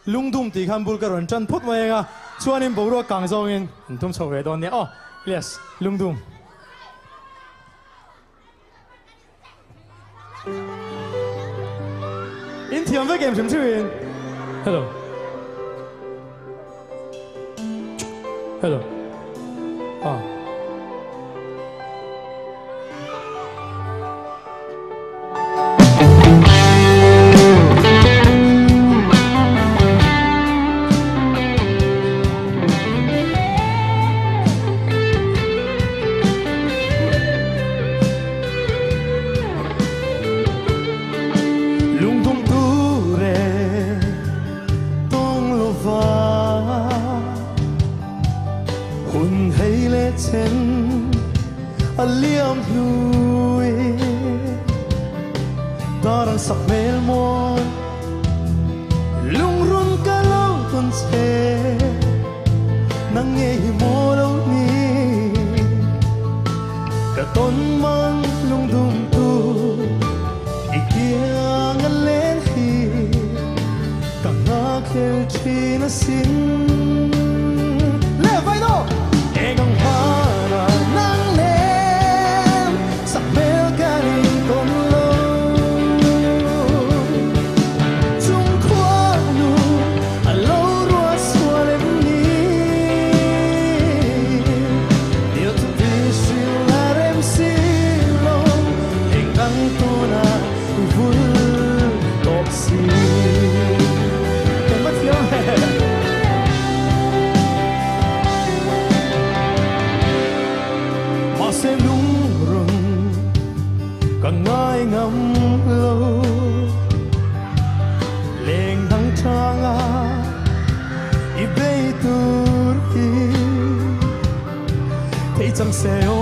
lung dum ti khan bul ka ron chan phut mai nga chuan in boruak kang zong in tum chho ve don ne oh yes lung dum in thiam ve game chim chin hello hello ah liam hlui darang sak mel mo lung run ka long ton che nang nghe mo lo ni ka ton mang lung dum tu ikiang alen hi ka nga khel chi na sin le vai no egang hana nang ngai ngắm lâu lên thăng tranga i bay tur hi thấy chẳng xéo